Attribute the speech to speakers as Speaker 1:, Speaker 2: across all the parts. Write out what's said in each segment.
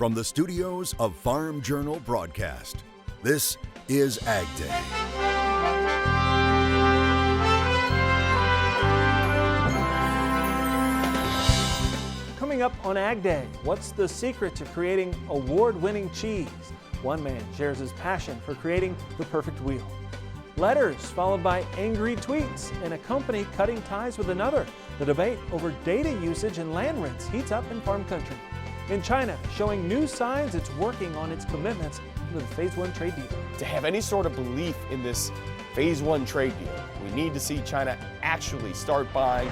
Speaker 1: From the studios of Farm Journal Broadcast, this is AgDay.
Speaker 2: Coming up on AgDay, what's the secret to creating award-winning cheese? One man shares his passion for creating the perfect wheel. Letters followed by angry tweets, and a company cutting ties with another. The debate over data usage and land rents heats up in farm country. In China, showing new signs it's working on its commitments under the Phase 1 trade deal.
Speaker 3: To have any sort of belief in this Phase 1 trade deal, we need to see China actually start buying.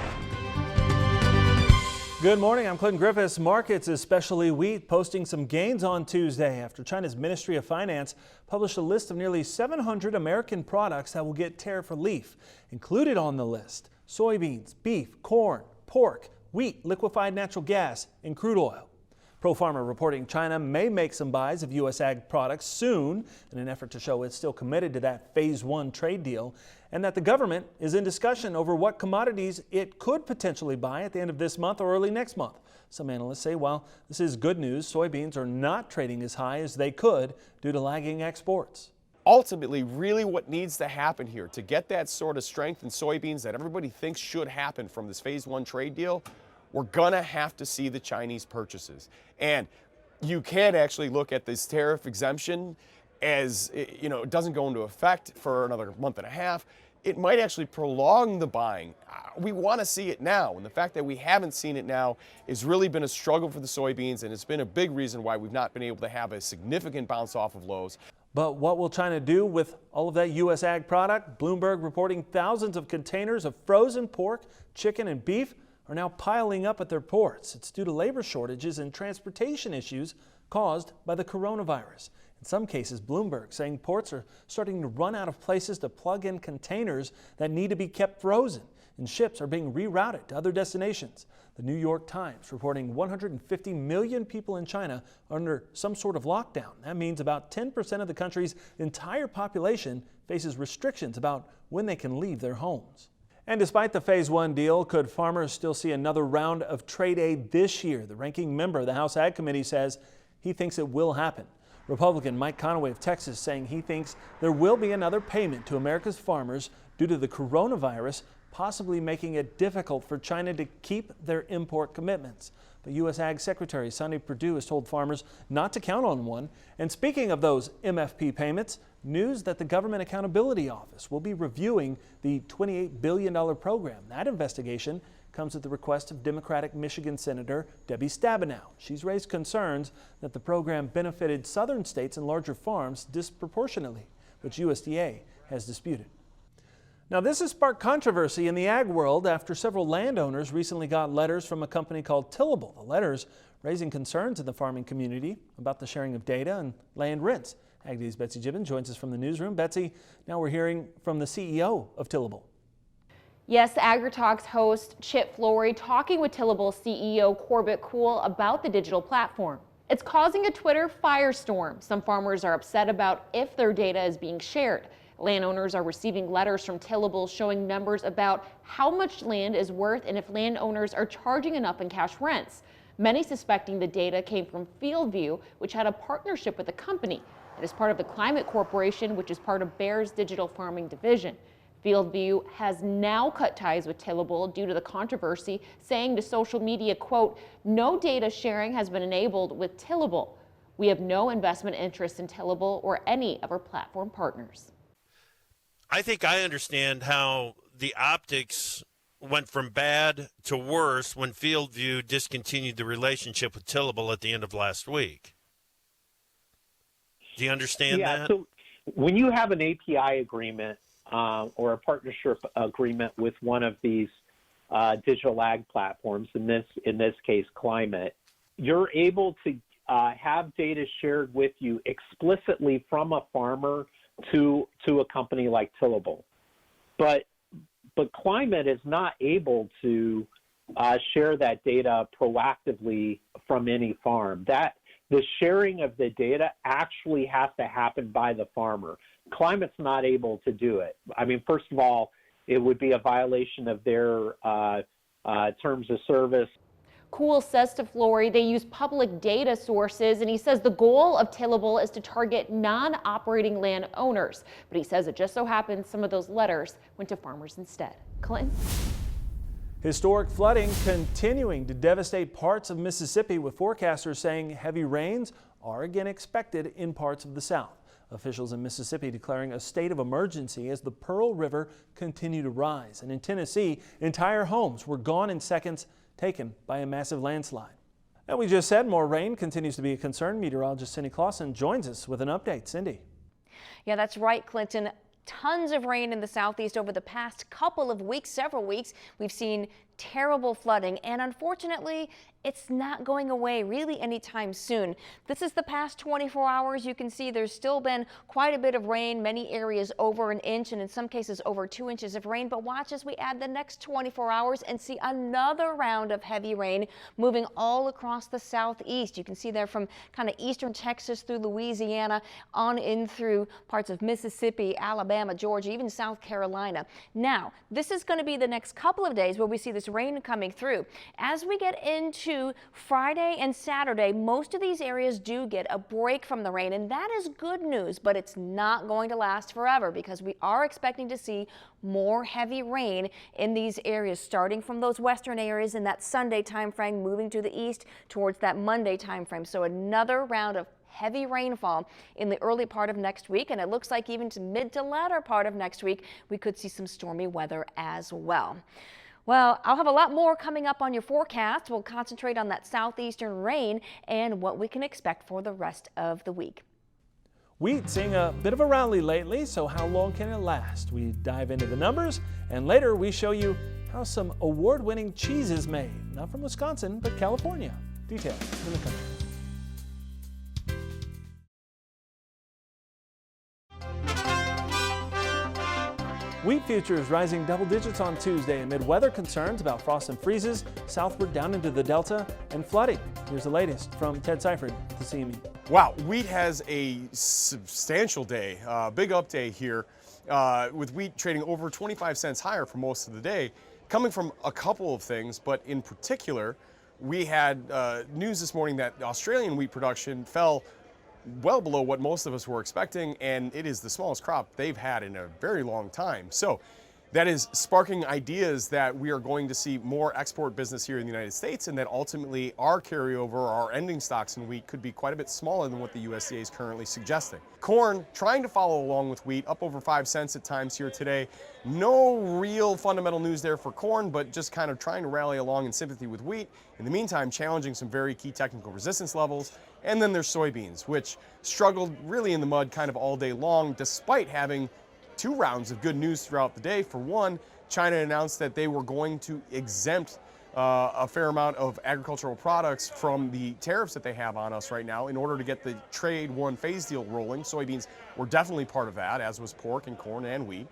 Speaker 2: Good morning, I'm Clinton Griffiths. Markets, especially wheat, posting some gains on Tuesday after China's Ministry of Finance published a list of nearly 700 American products that will get tariff relief. Included on the list, soybeans, beef, corn, pork, wheat, liquefied natural gas, and crude oil. ProFarmer reporting China may make some buys of U.S. ag products soon in an effort to show it's still committed to that Phase 1 trade deal, and that the government is in discussion over what commodities it could potentially buy at the end of this month or early next month. Some analysts say while this is good news, soybeans are not trading as high as they could due to lagging exports.
Speaker 3: Ultimately, really what needs to happen here to get that sort of strength in soybeans that everybody thinks should happen from this Phase 1 trade deal, we're going to have to see the Chinese purchases. And you can't actually look at this tariff exemption as, it doesn't go into effect for another month and a half. It might actually prolong the buying. We want to see it now. And the fact that we haven't seen it now has really been a struggle for the soybeans, and it's been a big reason why we've not been able to have a significant bounce off of lows.
Speaker 2: But what will China do with all of that U.S. ag product? Bloomberg reporting thousands of containers of frozen pork, chicken, and beef are now piling up at their ports. It's due to labor shortages and transportation issues caused by the coronavirus. In some cases, Bloomberg saying ports are starting to run out of places to plug in containers that need to be kept frozen, and ships are being rerouted to other destinations. The New York Times reporting 150 million people in China are under some sort of lockdown. That means about 10% of the country's entire population faces restrictions about when they can leave their homes. And despite the Phase 1 deal, could farmers still see another round of trade aid this year? The ranking member of the House Ag Committee says he thinks it will happen. Republican Mike Conaway of Texas saying he thinks there will be another payment to America's farmers due to the coronavirus, possibly making it difficult for China to keep their import commitments. But U.S. Ag Secretary Sonny Perdue has told farmers not to count on one. And speaking of those MFP payments, news that the Government Accountability Office will be reviewing the $28 billion program. That investigation comes at the request of Democratic Michigan Senator Debbie Stabenow. She's raised concerns that the program benefited southern states and larger farms disproportionately, which USDA has disputed. Now, this has sparked controversy in the ag world after several landowners recently got letters from a company called Tillable. The letters raising concerns in the farming community about the sharing of data and land rents. AgDay's Betsy Gibbon joins us from the newsroom. Betsy, now we're hearing from the CEO of Tillable.
Speaker 4: Yes, AgriTalks host Chip Flory talking with Tillable CEO Corbett Cool about the digital platform. It's causing a Twitter firestorm. Some farmers are upset about if their data is being shared. Landowners are receiving letters from Tillable showing numbers about how much land is worth and if landowners are charging enough in cash rents. Many suspecting the data came from FieldView, which had a partnership with the company. It is part of the Climate Corporation, which is part of Bayer's digital farming division. FieldView has now cut ties with Tillable due to the controversy, saying to social media, quote, "No data sharing has been enabled with Tillable. We have no investment interest in Tillable or any of our platform partners."
Speaker 5: I think I understand how the optics went from bad to worse when FieldView discontinued the relationship with Tillable at the end of last week. Do you understand that?
Speaker 6: So when you have an API agreement or a partnership agreement with one of these digital ag platforms, in this case Climate, you're able to have data shared with you explicitly from a farmer to a company like Tillable. But Climate is not able to share that data proactively from any farm. That the sharing of the data actually has to happen by the farmer. Climate's not able to do it. I mean, first of all, it would be a violation of their terms of service.
Speaker 4: Cool says to Flory they use public data sources, and he says the goal of tillable is to target non-operating landowners. But he says it just so happens some of those letters went to farmers instead. Clinton?
Speaker 2: Historic flooding continuing to devastate parts of Mississippi, with forecasters saying heavy rains are again expected in parts of the South. Officials in Mississippi declaring a state of emergency as the Pearl River continued to rise. And in Tennessee, entire homes were gone in seconds, taken by a massive landslide. And we just said more rain continues to be a concern. Meteorologist Cindy Clausen joins us with an update. Cindy.
Speaker 7: Yeah, that's right, Clinton. Tons of rain in the southeast over the past couple of weeks, several weeks. We've seen terrible flooding, and unfortunately, it's not going away really anytime soon. This is the past 24 hours. You can see there's still been quite a bit of rain, many areas over an inch, and in some cases over 2 inches of rain. But watch as we add the next 24 hours and see another round of heavy rain moving all across the southeast. You can see there from kind of eastern Texas through Louisiana on in through parts of Mississippi, Alabama, Georgia, even South Carolina. Now, this is going to be the next couple of days where we see this rain coming through. As we get into Friday and Saturday, most of these areas do get a break from the rain, and that is good news, but it's not going to last forever because we are expecting to see more heavy rain in these areas, starting from those western areas in that Sunday time frame, moving to the east towards that Monday time frame. So another round of heavy rainfall in the early part of next week, and it looks like even to mid to latter part of next week, we could see some stormy weather as well. Well, I'll have a lot more coming up on your forecast. We'll concentrate on that southeastern rain and what we can expect for the rest of the week.
Speaker 2: Wheat seeing a bit of a rally lately, so how long can it last? We dive into the numbers, and later we show you how some award-winning cheese is made. Not from Wisconsin, but California. Details in the country. Wheat futures rising double digits on Tuesday amid weather concerns about frost and freezes southward down into the Delta and flooding. Here's the latest from Ted Seifert to CME.
Speaker 3: Wow, wheat has a substantial day, big up day here, with wheat trading over 25 cents higher for most of the day, coming from a couple of things, but in particular, we had news this morning that Australian wheat production fell well below what most of us were expecting, and it is the smallest crop they've had in a very long time. So that is sparking ideas that we are going to see more export business here in the United States, and that ultimately our carryover, our ending stocks in wheat could be quite a bit smaller than what the USDA is currently suggesting. Corn trying to follow along with wheat, up over 5 cents at times here today. No real fundamental news there for corn, but just kind of trying to rally along in sympathy with wheat. In the meantime, challenging some very key technical resistance levels. And then there's soybeans, which struggled really in the mud kind of all day long, despite having 2 rounds of good news throughout the day. For one, China announced that they were going to exempt a fair amount of agricultural products from the tariffs that they have on us right now in order to get the trade one phase deal rolling. Soybeans were definitely part of that, as was pork and corn and wheat.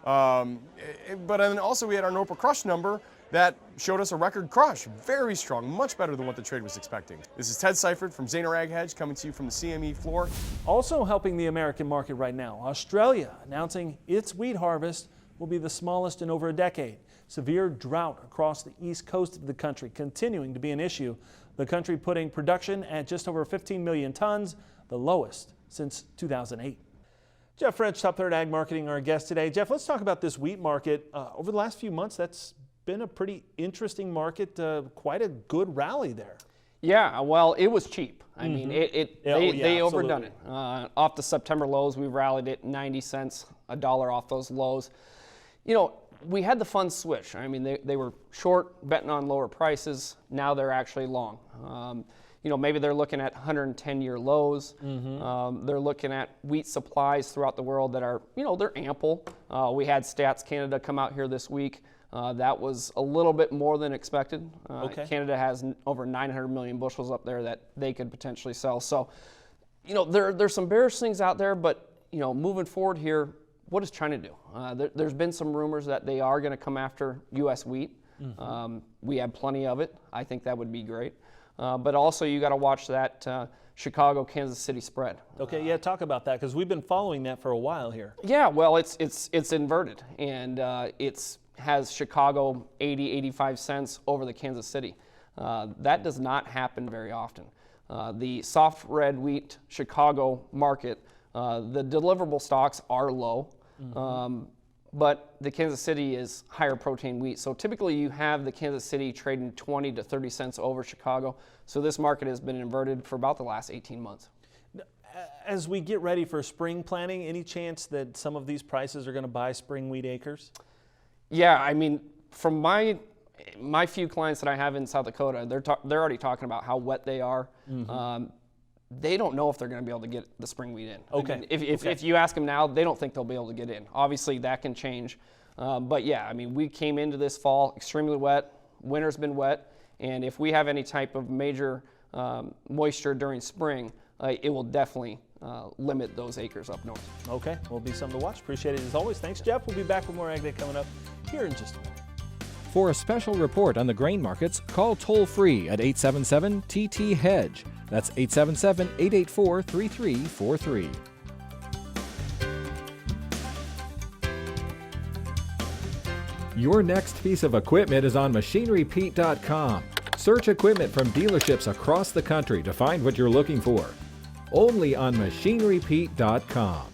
Speaker 3: But then also we had our NOPA crush number that showed us a record crush. Very strong, much better than what the trade was expecting. This is Ted Seifert from Zaner Ag Hedge coming to you from the CME floor.
Speaker 2: Also helping the American market right now, Australia announcing its wheat harvest will be the smallest in over a decade. Severe drought across the east coast of the country continuing to be an issue. The country putting production at just over 15 million tons, the lowest since 2008. Jeff French, Top Third Ag Marketing, our guest today. Jeff, let's talk about this wheat market. Over the last few months, that's been a pretty interesting market, quite a good rally there.
Speaker 8: Yeah, well, it was cheap. I mean, they overdone it. Off the September lows, we rallied it 90 cents, $1 off those lows. You know, we had the fund switch. I mean, they were short, betting on lower prices. Now they're actually long. You know, maybe they're looking at 110-year lows. They're looking at wheat supplies throughout the world that are, you know, they're ample. We had Stats Canada come out here this week. That was a little bit more than expected. Canada has over 900 million bushels up there that they could potentially sell. So, you know, there's some bearish things out there, but, you know, moving forward here, what is China do? There's been some rumors that they are going to come after U.S. wheat. We have plenty of it. I think that would be great. But also you got to watch that Chicago-Kansas City spread.
Speaker 2: Okay, yeah, talk about that, because we've been following that for a while here.
Speaker 8: Yeah, well, it's inverted, and it's has Chicago 80, 85 cents over the Kansas City. That does not happen very often. The soft red wheat Chicago market, the deliverable stocks are low, but the Kansas City is higher protein wheat. So typically you have the Kansas City trading 20 to 30 cents over Chicago. So this market has been inverted for about the last 18 months.
Speaker 2: As we get ready for spring planting, any chance that some of these prices are going to buy spring wheat acres?
Speaker 8: Yeah, I mean, from my few clients that I have in South Dakota, they're already talking about how wet they are. They don't know if they're going to be able to get the spring wheat in.
Speaker 2: Okay.
Speaker 8: I mean, if you ask them now, they don't think they'll be able to get in. Obviously, that can change. But yeah, I mean, we came into this fall extremely wet. Winter's been wet. And if we have any type of major moisture during spring, it will definitely limit those acres up north.
Speaker 2: Okay, will be something to watch. Appreciate it as always. Thanks, Jeff. We'll be back with more Ag Day coming up here in just a minute.
Speaker 9: For a special report on the grain markets, call toll-free at 877-TT-HEDGE. That's 877-884-3343. Your next piece of equipment is on MachineryPete.com. Search equipment from dealerships across the country to find what you're looking for. Only on MachineryPete.com.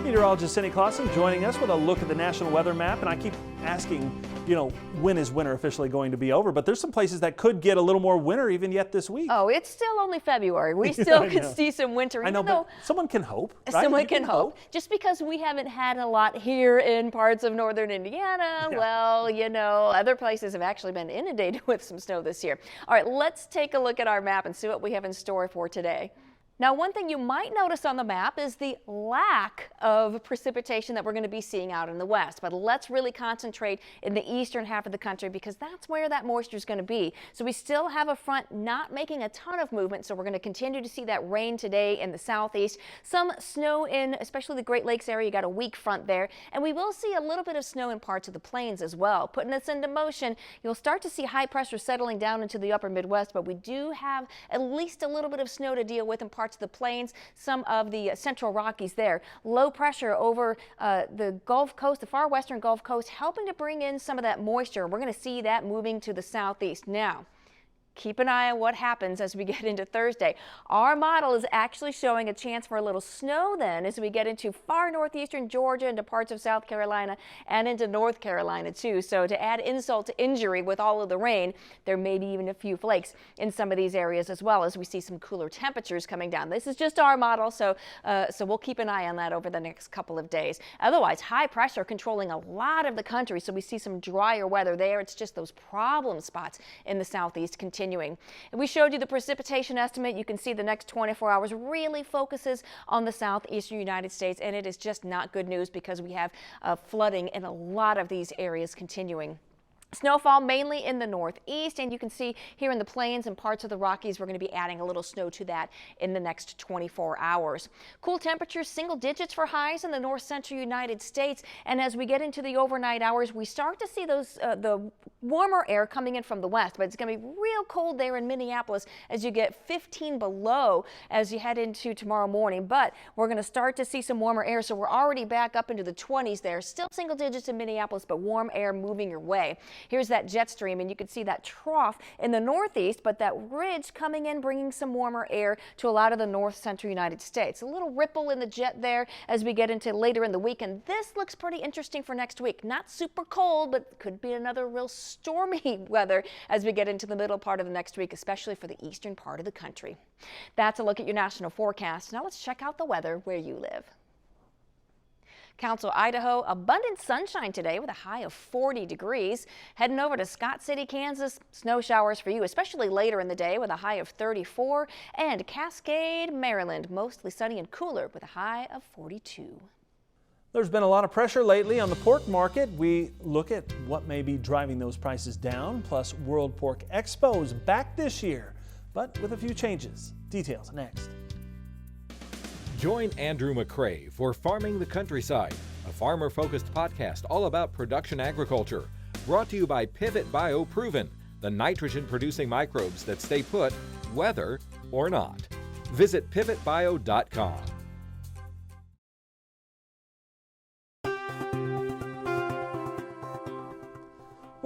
Speaker 2: Meteorologist Cindy Clausen joining us with a look at the national weather map. And I keep asking, when is winter officially going to be over? But there's some places that could get a little more winter even yet this week.
Speaker 7: Oh, it's still only February. We still could see some winter.
Speaker 2: I know, but someone can hope, right?
Speaker 7: Someone can hope. Just because we haven't had a lot here in parts of northern Indiana, well, other places have actually been inundated with some snow this year. All right, let's take a look at our map and see what we have in store for today. Now, one thing you might notice on the map is the lack of precipitation that we're going to be seeing out in the west. But let's really concentrate in the eastern half of the country because that's where that moisture is going to be. So we still have a front not making a ton of movement. So we're going to continue to see that rain today in the southeast. Some snow in especially the Great Lakes area. You got a weak front there. And we will see a little bit of snow in parts of the plains as well. Putting this into motion, you'll start to see high pressure settling down into the upper Midwest. But we do have at least a little bit of snow to deal with in parts of the plains, some of the central Rockies there. Low pressure over the Gulf Coast, the far western Gulf Coast, helping to bring in some of that moisture. We're going to see that moving to the southeast now. Keep an eye on what happens as we get into Thursday. Our model is actually showing a chance for a little snow then as we get into far northeastern Georgia, into parts of South Carolina, and into North Carolina too. So to add insult to injury with all of the rain, there may be even a few flakes in some of these areas as well as we see some cooler temperatures coming down. This is just our model, so we'll keep an eye on that over the next couple of days. Otherwise, high pressure controlling a lot of the country, so we see some drier weather there. It's just those problem spots in the southeast continuing. And we showed you the precipitation estimate. You can see the next 24 hours really focuses on the southeastern United States, and it is just not good news because we have flooding in a lot of these areas continuing. Snowfall mainly in the northeast, and you can see here in the plains and parts of the Rockies, we're going to be adding a little snow to that in the next 24 hours. Cool temperatures, single digits for highs in the north central United States, and as we get into the overnight hours, we start to see those the warmer air coming in from the west, but it's going to be real cold there in Minneapolis as you get 15 below as you head into tomorrow morning, but we're going to start to see some warmer air, so we're already back up into the 20s there. Still single digits in Minneapolis, but warm air moving your way. Here's that jet stream, and you can see that trough in the northeast, but that ridge coming in, bringing some warmer air to a lot of the north central United States. A little ripple in the jet there as we get into later in the week, and this looks pretty interesting for next week. Not super cold, but could be another real stormy weather as we get into the middle part of the next week, especially for the eastern part of the country. That's a look at your national forecast. Now let's check out the weather where you live. Council, Idaho, abundant sunshine today with a high of 40 degrees. Heading over to Scott City, Kansas, snow showers for you, especially later in the day with a high of 34. And Cascade, Maryland, mostly sunny and cooler with a high of 42.
Speaker 2: There's been a lot of pressure lately on the pork market. We look at what may be driving those prices down, plus World Pork Expo is back this year, but with a few changes. Details next.
Speaker 9: Join Andrew McCrae for Farming the Countryside, a farmer-focused podcast all about production agriculture. Brought to you by Pivot Bio Proven, the nitrogen-producing microbes that stay put, weather or not. Visit pivotbio.com.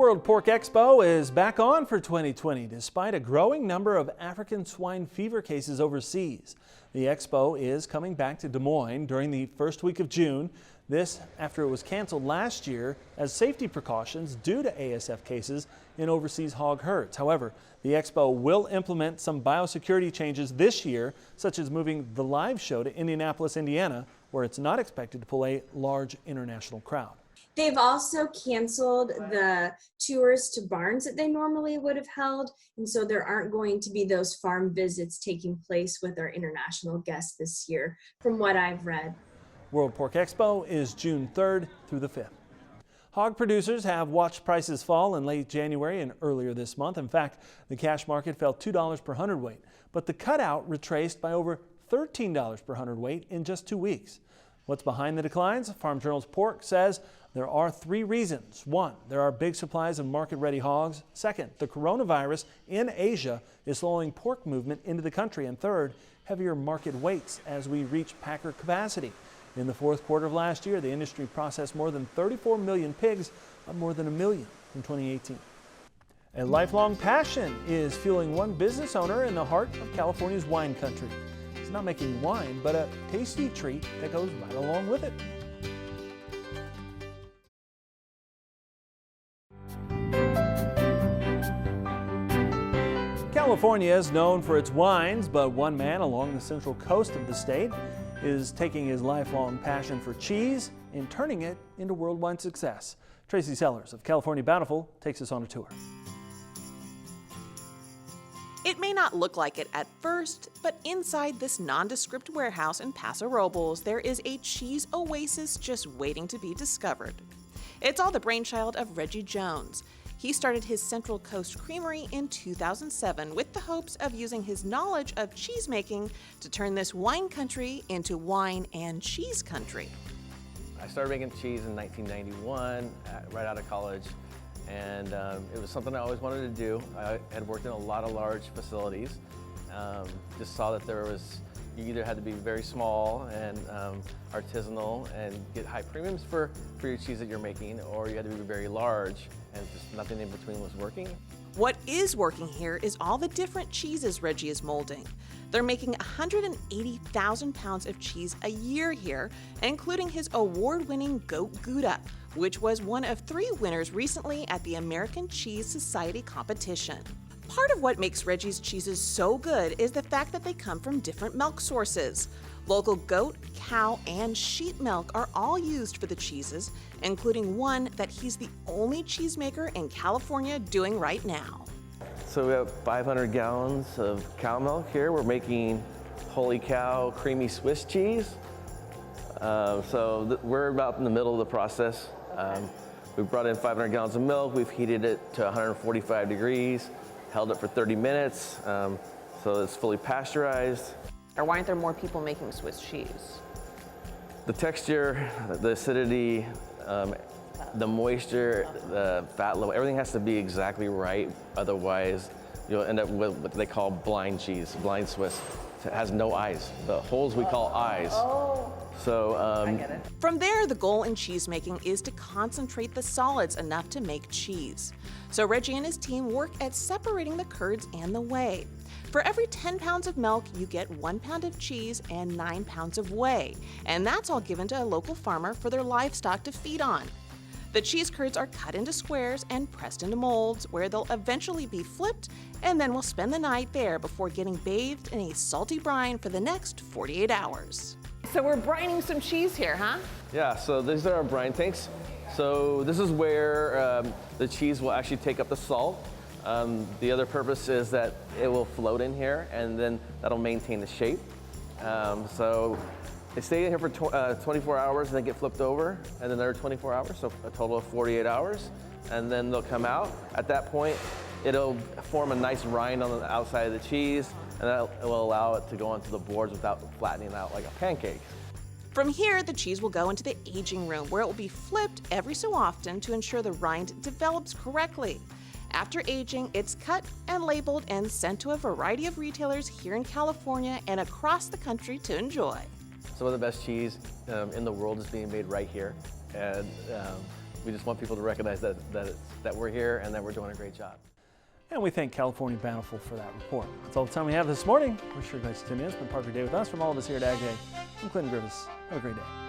Speaker 2: World Pork Expo is back on for 2020 despite a growing number of African swine fever cases overseas. The expo is coming back to Des Moines during the first week of June. This after it was canceled last year as safety precautions due to ASF cases in overseas hog herds. However, the expo will implement some biosecurity changes this year, such as moving the live show to Indianapolis, Indiana, where it's not expected to pull a large international crowd.
Speaker 10: They've also canceled the tours to barns that they normally would have held, and so there aren't going to be those farm visits taking place with our international guests this year, from what I've read.
Speaker 2: World Pork Expo is June 3rd through the 5th. Hog producers have watched prices fall in late January and earlier this month. In fact, the cash market fell $2 per hundredweight, but the cutout retraced by over $13 per hundredweight in just 2 weeks. What's behind the declines? Farm Journal's Pork says there are 3 reasons. 1, there are big supplies of market-ready hogs. 2nd, the coronavirus in Asia is slowing pork movement into the country. And 3rd, heavier market weights as we reach packer capacity. In the 4th quarter of last year, the industry processed more than 34 million pigs, up more than 1 million from 2018. A lifelong passion is fueling one business owner in the heart of California's wine country. He's not making wine, but a tasty treat that goes right along with it. California is known for its wines, but one man along the central coast of the state is taking his lifelong passion for cheese and turning it into worldwide success. Tracy Sellers of California Bountiful takes us on a tour.
Speaker 11: It may not look like it at first, but inside this nondescript warehouse in Paso Robles, there is a cheese oasis just waiting to be discovered. It's all the brainchild of Reggie Jones. He started his Central Coast Creamery in 2007 with the hopes of using his knowledge of cheese making to turn this wine country into wine and cheese country.
Speaker 12: I started making cheese in 1991, right out of college, and it was something I always wanted to do. I had worked in a lot of large facilities, just saw that you either had to be very small and artisanal and get high premiums for your cheese that you're making, or you had to be very large and just nothing in between was working.
Speaker 11: What is working here is all the different cheeses Reggie is molding. They're making 180,000 pounds of cheese a year here, including his award-winning Goat Gouda, which was one of 3 winners recently at the American Cheese Society competition. Part of what makes Reggie's cheeses so good is the fact that they come from different milk sources. Local goat, cow, and sheep milk are all used for the cheeses, including one that he's the only cheesemaker in California doing right now.
Speaker 12: So we have 500 gallons of cow milk here. We're making Holy Cow creamy Swiss cheese. We're about in the middle of the process. We brought in 500 gallons of milk. We've heated it to 145 degrees, held it for 30 minutes, so it's fully pasteurized.
Speaker 11: Or why aren't there more people making Swiss cheese?
Speaker 12: The texture, the acidity, the moisture, the fat level, everything has to be exactly right. Otherwise, you'll end up with what they call blind cheese, blind Swiss. It has no eyes. The holes we call eyes.
Speaker 11: I get it. From there, the goal in cheese making is to concentrate the solids enough to make cheese. So Reggie and his team work at separating the curds and the whey. For every 10 pounds of milk, you get 1 pound of cheese and 9 pounds of whey. And that's all given to a local farmer for their livestock to feed on. The cheese curds are cut into squares and pressed into molds where they'll eventually be flipped, and then we'll spend the night there before getting bathed in a salty brine for the next 48 hours. So we're brining some cheese here, huh?
Speaker 12: Yeah, so these are our brine tanks. So this is where the cheese will actually take up the salt. The other purpose is that it will float in here, and then that'll maintain the shape. So they stay in here for 24 hours and then get flipped over, and then another 24 hours, so a total of 48 hours. And then they'll come out. At that point, it'll form a nice rind on the outside of the cheese, and that will allow it to go onto the boards without flattening out like a pancake.
Speaker 11: From here, the cheese will go into the aging room where it will be flipped every so often to ensure the rind develops correctly. After aging, it's cut and labeled and sent to a variety of retailers here in California and across the country to enjoy.
Speaker 12: Some of the best cheese in the world is being made right here. And We just want people to recognize that we're here and that we're doing a great job.
Speaker 2: And we thank California Bountiful for that report. That's all the time we have this morning. We're sure you guys tune in. It's been part of your day with us. From all of us here at AgDay, I'm Clinton Griffiths. Have a great day.